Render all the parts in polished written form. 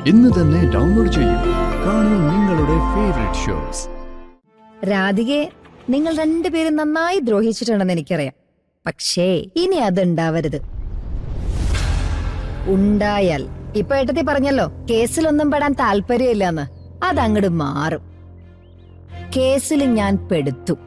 ഇന്ന് തന്നെ ഡൗൺലോഡ് ചെയ്യൂ. കാണൂ നിങ്ങളുടെ ഫേവറേറ്റ് ഷോസ്. രാധികയെ നിങ്ങൾ രണ്ടുപേരും നന്നായി ദ്രോഹിച്ചിട്ടുണ്ടെന്ന് എനിക്കറിയാം. പക്ഷേ ഇനി അതുണ്ടാവരുത്. ഉണ്ടായാൽ ഇപ്പൊ ഏട്ടത്തി പറഞ്ഞല്ലോ കേസിലൊന്നും പെടാൻ താല്പര്യമില്ലെന്ന്. അതങ്ങട് മാറും. കേസിൽ ഞാൻ പെടുത്തു.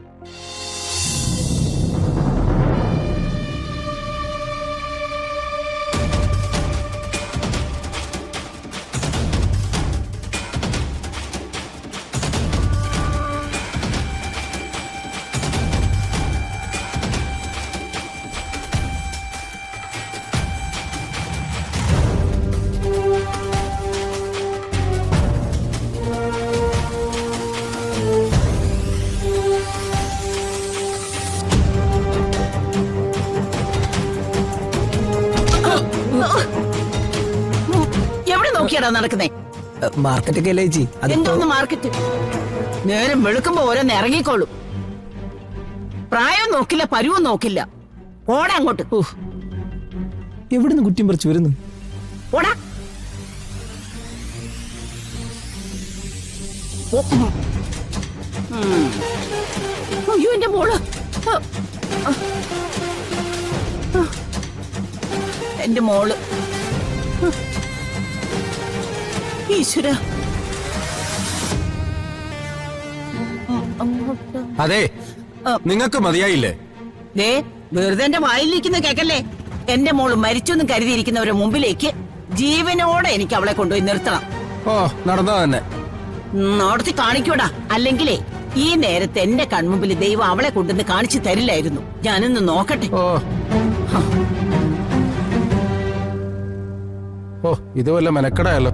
എവിടെ നോക്കിയാടാ നടക്കുന്നേ? മാർക്കറ്റൊക്കെ അല്ലേ ചേച്ചി? എന്തോന്ന് മാർക്കറ്റ്? നേരം വെളുക്കുമ്പോ ഓരോന്ന് ഇറങ്ങിക്കോളും. പ്രായം നോക്കില്ല, പരുവും നോക്കില്ല. ഓടാ അങ്ങോട്ട്. എവിടുന്ന് കുറ്റിയും പറിച്ചു വരുന്നു? ഓടാ. അയ്യോ എന്റെ മോള്, എന്റെ മോള്. ഈശ്വര. അതെ, നിങ്ങക്ക് മതിയായില്ലേ? ദേ വെറുതെ എന്റെ വായിലിരിക്കുന്ന കേക്കല്ലേ. എന്റെ മോള് മരിച്ചൊന്നും കരുതിയിരിക്കുന്നവരുടെ മുമ്പിലേക്ക് ജീവനോടെ എനിക്ക് അവളെ കൊണ്ടുപോയി നിർത്തണം. ഓ, നടന്നോ തന്നെ നടത്തി കാണിക്കൂടാ. അല്ലെങ്കിലേ ഈ നേരത്തെ എന്റെ കൺമുമ്പിൽ ദൈവം അവളെ കൊണ്ടുവന്ന് കാണിച്ചു തരില്ലായിരുന്നു. ഞാനൊന്ന് നോക്കട്ടെ. ഓ ഇത് വല്ല മെനക്കടായല്ലോ.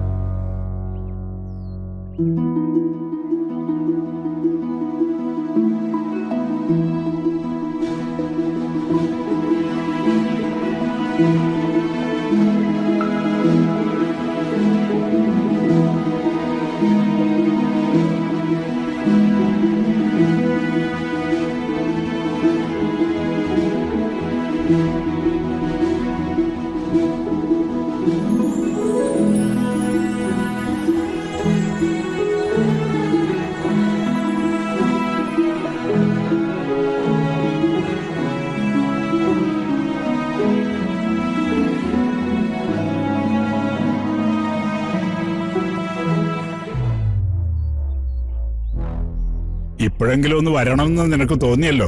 ഇപ്പോഴെങ്കിലും ഒന്ന് വരണമെന്ന് നിനക്ക് തോന്നിയല്ലോ,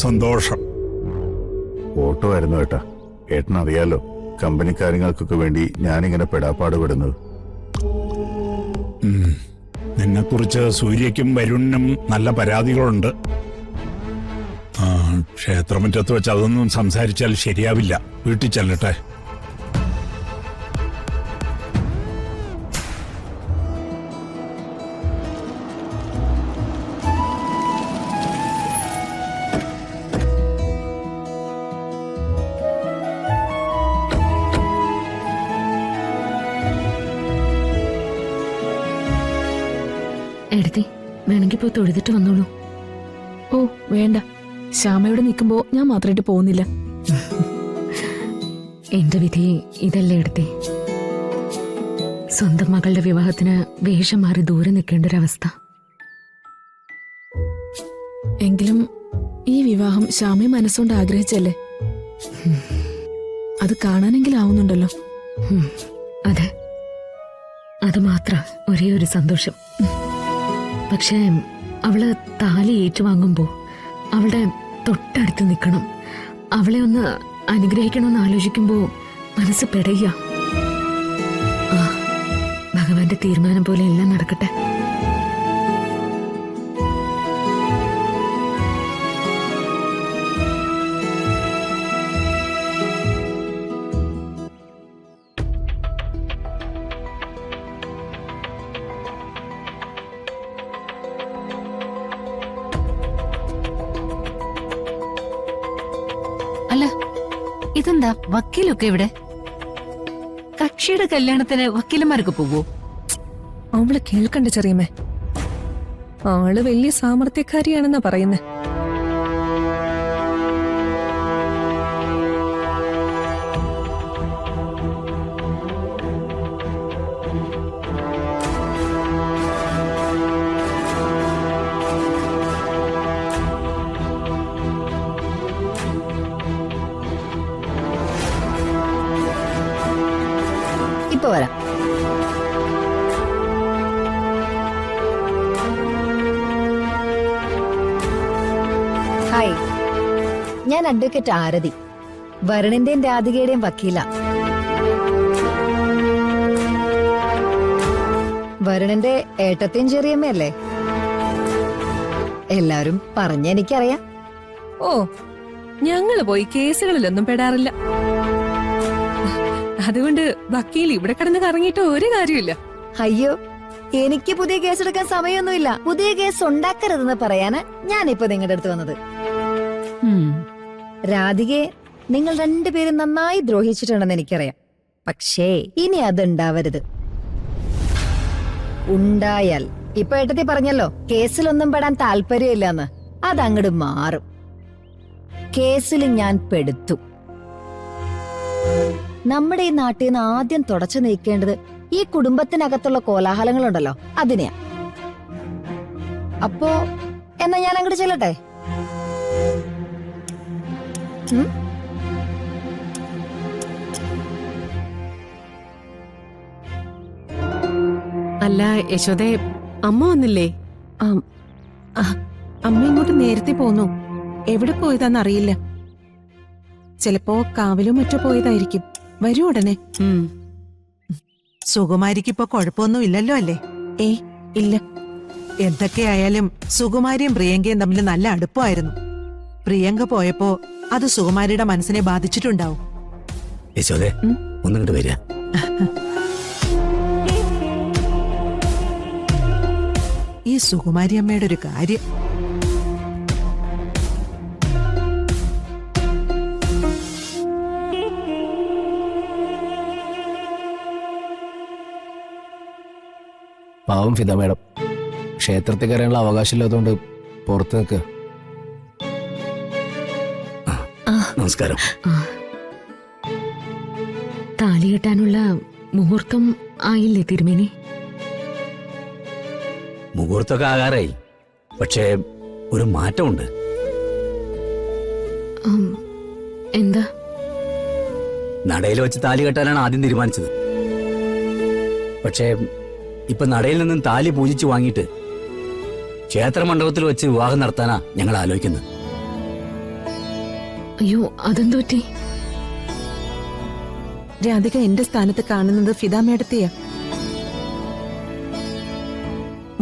സന്തോഷം. ഓട്ടോ ആയിരുന്നു ഏട്ടാ. ഏട്ടനറിയാലോ കമ്പനി കാര്യങ്ങൾക്കൊക്കെ വേണ്ടി ഞാനിങ്ങനെ പെടാപ്പാട് പെടുന്നത്. നിന്നെക്കുറിച്ച് സൂര്യയ്ക്കും വരുണിനും നല്ല പരാതികളുണ്ട്. ക്ഷേത്രമുറ്റത്ത് വെച്ച് അതൊന്നും സംസാരിച്ചാൽ ശരിയാവില്ല. വീട്ടിൽ ചെല്ലട്ടെ. എടുത്തി വേണമെങ്കിൽ പോയി തൊഴുതിട്ട് വന്നോളൂ. ഓ വേണ്ട, ശ്യാമയോട് നിൽക്കുമ്പോ ഞാൻ മാത്രമായിട്ട് പോകുന്നില്ല. എന്റെ വിധി ഇതല്ലേ എടുത്തി. സ്വന്തം മകളുടെ വിവാഹത്തിന് വേഷം മാറി ദൂരെ നിൽക്കേണ്ടൊരവസ്ഥ. എങ്കിലും ഈ വിവാഹം ശ്യാമയെ മനസ്സുകൊണ്ട് ആഗ്രഹിച്ചല്ലേ? അത് കാണാനെങ്കിലും ആവുന്നുണ്ടല്ലോ. അതെ, അത് മാത്ര ഒരേ ഒരു സന്തോഷം. പക്ഷേ അവള് താലി ഏറ്റുവാങ്ങുമ്പോ അവളുടെ തൊട്ടടുത്ത് നിൽക്കണം. അവളെ ഒന്ന് അനുഗ്രഹിക്കണമെന്ന് ആലോചിക്കുമ്പോ മനസ്സ് പെടയ്യ. ഭഗവാന്റെ തീരുമാനം പോലെ എല്ലാം നടക്കട്ടെ. അല്ല, ഇതെന്താ വക്കീലൊക്കെ ഇവിടെ? കക്ഷിയുടെ കല്യാണത്തിന് വക്കീലന്മാർക്ക് പോവോ? അവള് കേൾക്കണ്ട ചെറിയമ്മേ, ആള് വലിയ സാമർത്ഥ്യക്കാരിയാണെന്നാ പറയുന്നേ. ഇപ്പൊ വരാം. ഹായ്, ഞാൻ അഡ്വക്കേറ്റ് ആരതി, വരുണിന്റെയും രാധികയുടെയും വക്കീല. വരുണിന്റെ ഏട്ടത്തെയും ചെറിയമ്മയല്ലേ? എല്ലാവരും പറഞ്ഞെനിക്കറിയാം. ഓ, ഞങ്ങള് പോയി കേസുകളിലൊന്നും പെടാറില്ല. അതുകൊണ്ട് വക്കീൽ ഇവിടെ കിടന്ന് കറങ്ങിയിട്ട് ഒരു കാര്യമില്ല. അയ്യോ, എനിക്ക് പുതിയ കേസ് എടുക്കാൻ സമയമൊന്നുമില്ല. പുതിയ കേസ് ഉണ്ടാക്കരുതെന്ന് പറയാന് ഞാനിപ്പോ നിങ്ങളുടെ അടുത്ത് വന്നത്. രാധികയെ നിങ്ങൾ രണ്ടുപേരും നന്നായി ദ്രോഹിച്ചിട്ടുണ്ടെന്ന് എനിക്കറിയാം. പക്ഷേ ഇനി അതുണ്ടാവരുത്. ഉണ്ടായാൽ ഇപ്പൊ ഏട്ടത്തി പറഞ്ഞല്ലോ കേസിലൊന്നും പെടാൻ താല്പര്യമില്ലെന്ന്. അതങ്ങട് മാറും. കേസിൽ ഞാൻ പെടുത്തു. നമ്മുടെ ഈ നാട്ടിൽ നിന്ന് ആദ്യം തുടച്ചു നീക്കേണ്ടത് ഈ കുടുംബത്തിനകത്തുള്ള കോലാഹലങ്ങളുണ്ടല്ലോ, അതിനെയാ. അപ്പോ എന്നാ ഞാൻ അങ്ങോട്ട് ചെല്ലട്ടെ? അല്ല യശോദേ, അമ്മ വന്നില്ലേ? അമ്മ ഇങ്ങോട്ട് നേരത്തെ പോന്നു. എവിടെ പോയതാന്നറിയില്ല. ചിലപ്പോ കാവിലോ മറ്റോ പോയതായിരിക്കും. വരൂ ഉടനെ. സുകുമാരിക്കിപ്പോ കുഴപ്പമൊന്നും ഇല്ലല്ലോ അല്ലേ? ഏയ് ഇല്ല. എന്തൊക്കെയായാലും സുകുമാരിയും പ്രിയങ്കയും തമ്മിൽ നല്ല അടുപ്പമായിരുന്നു. പ്രിയങ്ക പോയപ്പോ അത് സുകുമാരിയുടെ മനസ്സിനെ ബാധിച്ചിട്ടുണ്ടാവും. യശോദേ, ഒന്നിങ്ങോട്ട് വരിക. ഈ സുകുമാരി അമ്മയുടെ ഒരു കാര്യം. പാവം ഫിദ മേഡം, ക്ഷേത്രത്തിൽ കയറാനുള്ള അവകാശമില്ലാത്തതുകൊണ്ട് പുറത്ത് നിൽക്കുക. നമസ്കാരം. താലി കെട്ടാനുള്ള മുഹൂർത്തം ആയില്ലേ തിരുമേനി? മുഹൂർത്തമൊക്കെ ആകാറായി. പക്ഷേ ഒരു മാറ്റമുണ്ട്. എന്താ? നടയിൽ വെച്ച് താലി കെട്ടാനാണ് ആദ്യം തീരുമാനിച്ചത്. പക്ഷേ ഇപ്പൊ നടയിൽ നിന്നും താലി പൂജിച്ചു വാങ്ങിയിട്ട് ക്ഷേത്ര മണ്ഡപത്തിൽ വെച്ച് വിവാഹം നടത്താനാ ഞങ്ങൾ ആലോചിക്കുന്നത്. അയ്യോ, അതെന്തു പറ്റി? രാധിക എന്റെ സ്ഥാനത്ത് കാണുന്നത് ഫിദ മേഡത്തെയാ.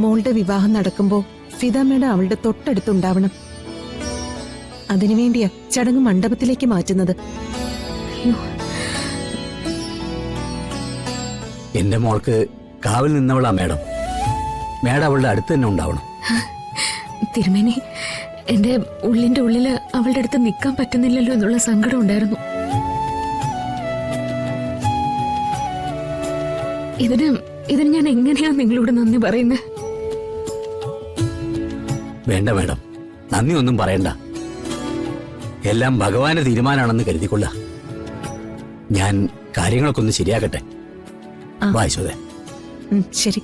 മോളുടെ വിവാഹം നടക്കുമ്പോ ഫിദ മേഡം അവളുടെ തൊട്ടടുത്തുണ്ടാവണം. അതിനുവേണ്ടിയാ ചടങ്ങ് മണ്ഡപത്തിലേക്ക് മാറ്റുന്നത്. എന്റെ മോൾക്ക് കാവിൽ നിന്നവളാ മേഡം. മേഡം അവളുടെ അടുത്ത് തന്നെ ഉണ്ടാവണം. തിരുമേനി, എന്റെ ഉള്ളിന്റെ ഉള്ളില് അവളുടെ അടുത്ത് നിൽക്കാൻ പറ്റുന്നില്ലല്ലോ എന്നുള്ള സങ്കടം ഉണ്ടായിരുന്നു. ഇതിന് ഞാൻ എങ്ങനെയാ നിങ്ങളോട് നന്ദി പറയുന്നത്? വേണ്ട മേഡം, നന്ദി ഒന്നും പറയണ്ട. എല്ലാം ഭഗവാന്റെ തീരുമാനമാണെന്ന് കരുതിക്കൊള്ള. ഞാൻ കാര്യങ്ങളൊക്കെ ഒന്ന് ശരിയാക്കട്ടെ. വായിച്ചോതെ. ശരി.